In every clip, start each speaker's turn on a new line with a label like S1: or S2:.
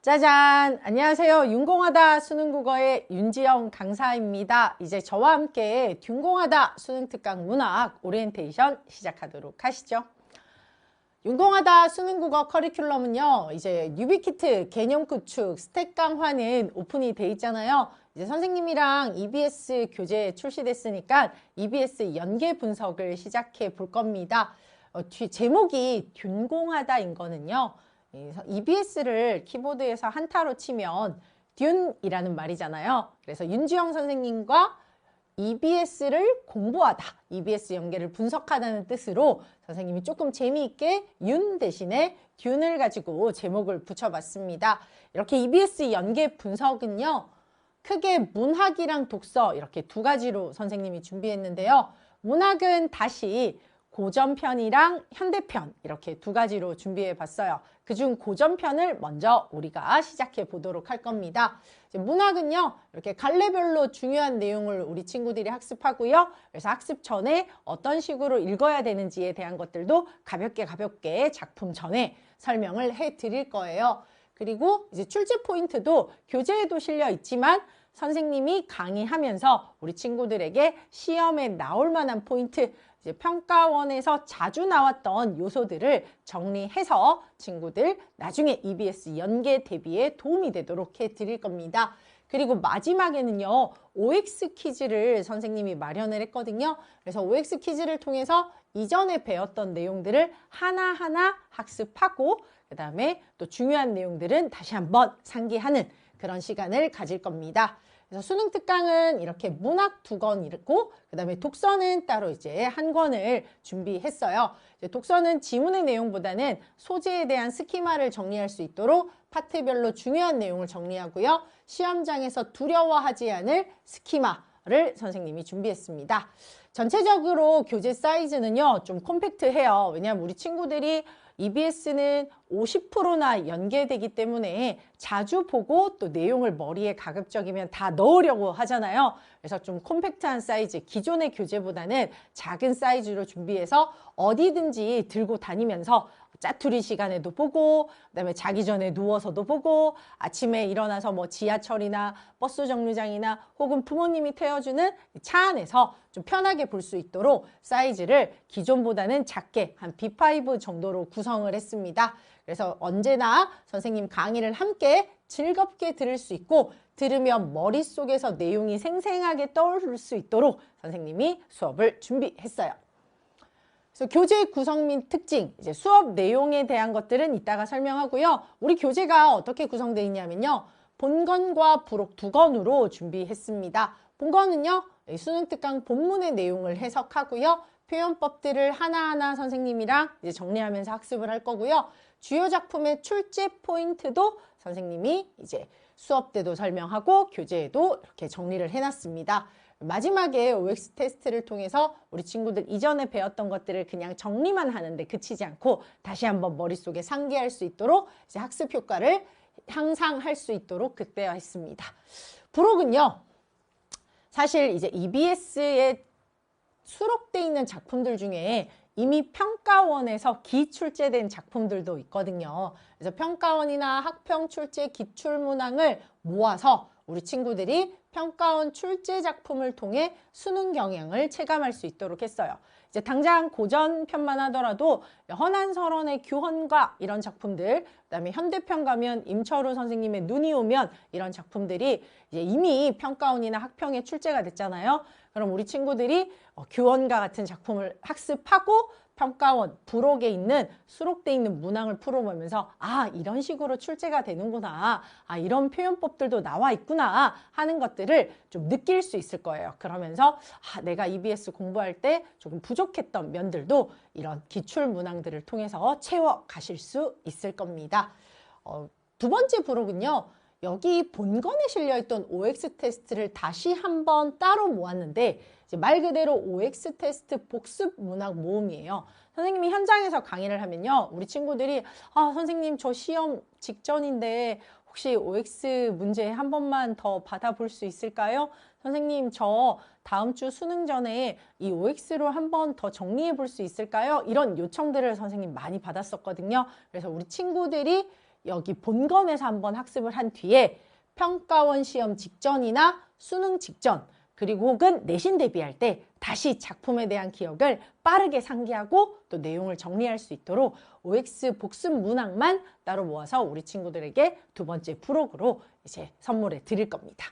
S1: 짜잔! 안녕하세요. 윤공하다 수능국어의 윤지영 강사입니다. 이제 저와 함께 균공하다 수능특강 문학 오리엔테이션 시작하도록 하시죠. 윤공하다 수능국어 커리큘럼은요, 이제 뉴비키트, 개념 구축, 스택 강화는 오픈이 돼 있잖아요. 이제 선생님이랑 EBS 교재 출시됐으니까 EBS 연계 분석을 시작해 볼 겁니다. 제목이 균공하다인 거는요, EBS를 키보드에서 한타로 치면 듄이라는 말이잖아요. 그래서 윤지영 선생님과 EBS를 공부하다, EBS 연계를 분석하다는 뜻으로 선생님이 조금 재미있게 윤 대신에 듄을 가지고 제목을 붙여봤습니다. 이렇게 EBS 연계 분석은요, 크게 문학이랑 독서 이렇게 두 가지로 선생님이 준비했는데요. 문학은 다시 고전편이랑 현대편 이렇게 두 가지로 준비해 봤어요. 그중 고전편을 먼저 우리가 시작해 보도록 할 겁니다. 문학은요, 이렇게 갈래별로 중요한 내용을 우리 친구들이 학습하고요. 그래서 학습 전에 어떤 식으로 읽어야 되는지에 대한 것들도 가볍게 작품 전에 설명을 해 드릴 거예요. 그리고 이제 출제 포인트도 교재에도 실려 있지만 선생님이 강의하면서 우리 친구들에게 시험에 나올 만한 포인트, 이제 평가원에서 자주 나왔던 요소들을 정리해서 친구들 나중에 EBS 연계 대비에 도움이 되도록 해 드릴 겁니다. 그리고 마지막에는요, OX 퀴즈를 선생님이 마련을 했거든요. 그래서 OX 퀴즈를 통해서 이전에 배웠던 내용들을 하나하나 학습하고 그 다음에 또 중요한 내용들은 다시 한번 상기하는 그런 시간을 가질 겁니다. 그래서 수능 특강은 이렇게 문학 2권 읽고 그 다음에 독서는 따로 이제 한 권을 준비했어요. 이제 독서는 지문의 내용보다는 소재에 대한 스키마를 정리할 수 있도록 파트별로 중요한 내용을 정리하고요. 시험장에서 두려워하지 않을 스키마를 선생님이 준비했습니다. 전체적으로 교재 사이즈는요, 좀 콤팩트해요. 왜냐하면 우리 친구들이 EBS는 50%나 연계되기 때문에 자주 보고 또 내용을 머리에 가급적이면 다 넣으려고 하잖아요. 그래서 좀 콤팩트한 사이즈, 기존의 교재보다는 작은 사이즈로 준비해서 어디든지 들고 다니면서 짜투리 시간에도 보고 그다음에 자기 전에 누워서도 보고 아침에 일어나서 뭐 지하철이나 버스 정류장이나 혹은 부모님이 태워주는 차 안에서 좀 편하게 볼 수 있도록 사이즈를 기존보다는 작게 한 B5 정도로 구성을 했습니다. 그래서 언제나 선생님 강의를 함께 즐겁게 들을 수 있고 들으면 머릿속에서 내용이 생생하게 떠오를 수 있도록 선생님이 수업을 준비했어요. 그래서 교재 구성 및 특징, 이제 수업 내용에 대한 것들은 이따가 설명하고요. 우리 교재가 어떻게 구성되어 있냐면요. 본건과 부록 2건으로 준비했습니다. 본건은요, 수능 특강 본문의 내용을 해석하고요. 표현법들을 하나하나 선생님이랑 이제 정리하면서 학습을 할 거고요. 주요 작품의 출제 포인트도 선생님이 이제 수업 때도 설명하고 교재에도 이렇게 정리를 해놨습니다. 마지막에 OX 테스트를 통해서 우리 친구들 이전에 배웠던 것들을 그냥 정리만 하는데 그치지 않고 다시 한번 머릿속에 상기할 수 있도록 이제 학습 효과를 향상할 수 있도록 극대화했습니다. 부록은요, 사실 이제 EBS에 수록되어 있는 작품들 중에 이미 평가원에서 기출제된 작품들도 있거든요. 그래서 평가원이나 학평 출제 기출문항을 모아서 우리 친구들이 평가원 출제 작품을 통해 수능 경향을 체감할 수 있도록 했어요. 이제 당장 고전편만 하더라도 허난설원의 규헌과 이런 작품들, 그다음에 현대편 가면 임철우 선생님의 눈이 오면 이런 작품들이 이제 이미 평가원이나 학평에 출제가 됐잖아요. 그럼 우리 친구들이 규헌과 같은 작품을 학습하고 평가원, 부록에 있는 수록되어 있는 문항을 풀어보면서 아, 이런 식으로 출제가 되는구나. 아, 이런 표현법들도 나와 있구나 하는 것들을 좀 느낄 수 있을 거예요. 그러면서 아, 내가 EBS 공부할 때 조금 부족했던 면들도 이런 기출 문항들을 통해서 채워 가실 수 있을 겁니다. 두 번째 부록은요. 여기 본건에 실려있던 OX 테스트를 다시 한번 따로 모았는데 이제 말 그대로 OX 테스트 복습 문학 모음이에요. 선생님이 현장에서 강의를 하면요. 우리 친구들이 아, 선생님 저 시험 직전인데 혹시 OX 문제 한 번만 더 받아볼 수 있을까요? 선생님 저 다음 주 수능 전에 이 OX로 한 번 더 정리해 볼 수 있을까요? 이런 요청들을 선생님 많이 받았었거든요. 그래서 우리 친구들이 여기 본건에서 한번 학습을 한 뒤에 평가원 시험 직전이나 수능 직전 그리고 혹은 내신 대비할 때 다시 작품에 대한 기억을 빠르게 상기하고 또 내용을 정리할 수 있도록 OX 복습 문항만 따로 모아서 우리 친구들에게 두 번째 부록으로 이제 선물해 드릴 겁니다.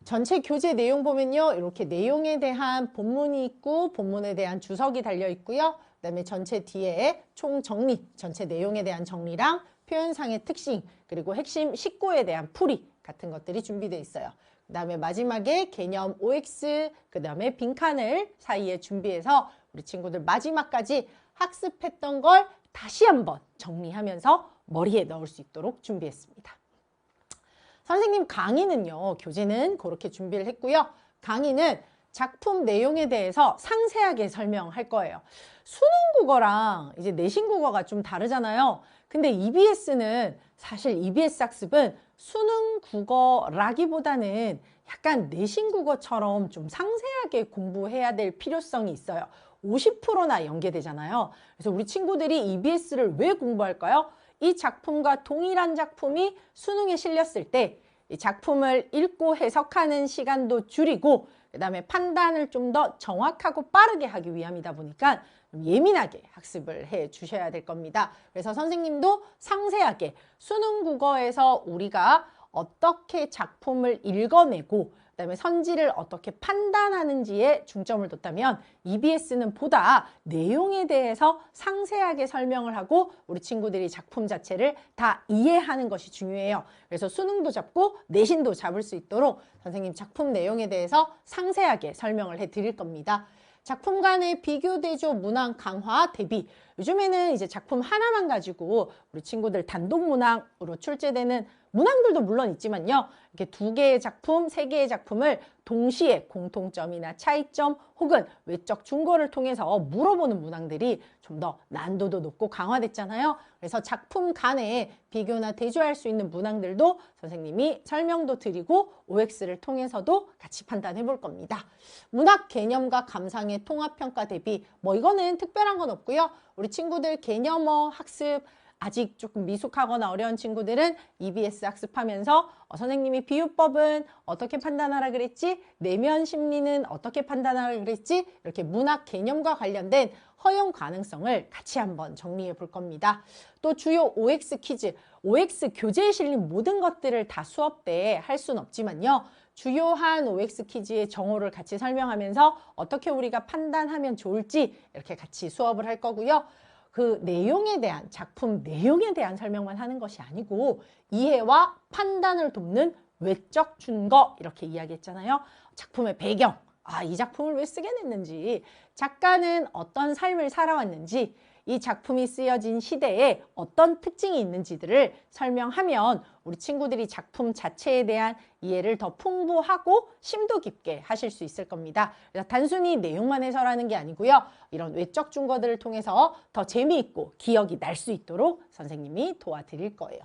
S1: 전체 교재 내용 보면요. 이렇게 내용에 대한 본문이 있고 본문에 대한 주석이 달려 있고요. 그 다음에 전체 뒤에 총 정리, 전체 내용에 대한 정리랑 표현상의 특징, 그리고 핵심 19에 대한 풀이 같은 것들이 준비되어 있어요. 그 다음에 마지막에 개념 OX, 그 다음에 빈칸을 사이에 준비해서 우리 친구들 마지막까지 학습했던 걸 다시 한번 정리하면서 머리에 넣을 수 있도록 준비했습니다. 선생님 강의는요, 교재는 그렇게 준비를 했고요. 강의는 작품 내용에 대해서 상세하게 설명할 거예요. 수능 국어랑 이제 내신 국어가 좀 다르잖아요. 근데 EBS는 사실 EBS 학습은 수능 국어라기보다는 약간 내신 국어처럼 좀 상세하게 공부해야 될 필요성이 있어요. 50%나 연계되잖아요. 그래서 우리 친구들이 EBS를 왜 공부할까요? 이 작품과 동일한 작품이 수능에 실렸을 때 이 작품을 읽고 해석하는 시간도 줄이고 그 다음에 판단을 좀 더 정확하고 빠르게 하기 위함이다 보니까 예민하게 학습을 해 주셔야 될 겁니다. 그래서 선생님도 상세하게 수능 국어에서 우리가 어떻게 작품을 읽어내고 그다음에 선지를 어떻게 판단하는지에 중점을 뒀다면 EBS는 보다 내용에 대해서 상세하게 설명을 하고 우리 친구들이 작품 자체를 다 이해하는 것이 중요해요. 그래서 수능도 잡고 내신도 잡을 수 있도록 선생님 작품 내용에 대해서 상세하게 설명을 해 드릴 겁니다. 작품 간의 비교, 대조, 문항 강화, 대비. 요즘에는 이제 작품 하나만 가지고 우리 친구들 단독 문항으로 출제되는 문항들도 물론 있지만요. 이렇게 2개의 작품, 3개의 작품을 동시에 공통점이나 차이점 혹은 외적 중거를 통해서 물어보는 문항들이 좀 더 난도도 높고 강화됐잖아요. 그래서 작품 간에 비교나 대조할 수 있는 문항들도 선생님이 설명도 드리고 OX를 통해서도 같이 판단해 볼 겁니다. 문학 개념과 감상의 통합평가 대비 뭐 이거는 특별한 건 없고요. 우리 친구들 개념어 학습 아직 조금 미숙하거나 어려운 친구들은 EBS 학습하면서 선생님이 비유법은 어떻게 판단하라 그랬지? 내면 심리는 어떻게 판단하라 그랬지? 이렇게 문학 개념과 관련된 허용 가능성을 같이 한번 정리해 볼 겁니다. 또 주요 OX 퀴즈, OX 교재에 실린 모든 것들을 다 수업 때 할 수는 없지만요. 주요한 OX 퀴즈의 정오를 같이 설명하면서 어떻게 우리가 판단하면 좋을지 이렇게 같이 수업을 할 거고요. 그 내용에 대한 작품 내용에 대한 설명만 하는 것이 아니고 이해와 판단을 돕는 외적 준거 이렇게 이야기했잖아요. 작품의 배경, 이 작품을 왜 쓰게 됐는지, 작가는 어떤 삶을 살아왔는지, 이 작품이 쓰여진 시대에 어떤 특징이 있는지들을 설명하면 우리 친구들이 작품 자체에 대한 이해를 더 풍부하고 심도 깊게 하실 수 있을 겁니다. 그래서 단순히 내용만 해설하는 게 아니고요. 이런 외적 증거들을 통해서 더 재미있고 기억이 날 수 있도록 선생님이 도와드릴 거예요.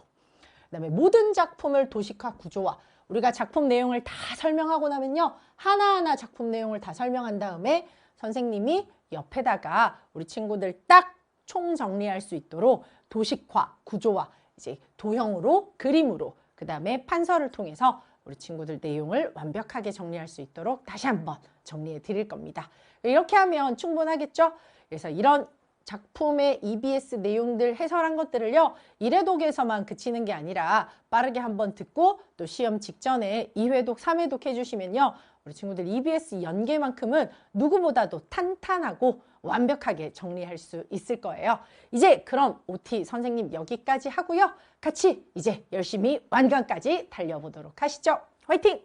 S1: 그다음에 모든 작품을 도식화 구조화. 우리가 작품 내용을 다 설명하고 나면요. 하나하나 작품 내용을 다 설명한 다음에 선생님이 옆에다가 우리 친구들 딱 총정리할 수 있도록 도식화, 구조화, 이제 도형으로, 그림으로, 그 다음에 판서를 통해서 우리 친구들 내용을 완벽하게 정리할 수 있도록 다시 한번 정리해 드릴 겁니다. 이렇게 하면 충분하겠죠? 그래서 이런 작품의 EBS 내용들 해설한 것들을요. 1회독에서만 그치는 게 아니라 빠르게 한번 듣고 또 시험 직전에 2회독, 3회독 해주시면요. 우리 친구들 EBS 연계만큼은 누구보다도 탄탄하고 완벽하게 정리할 수 있을 거예요. 이제 그럼 OT 선생님 여기까지 하고요. 같이 이제 열심히 완강까지 달려보도록 하시죠. 화이팅!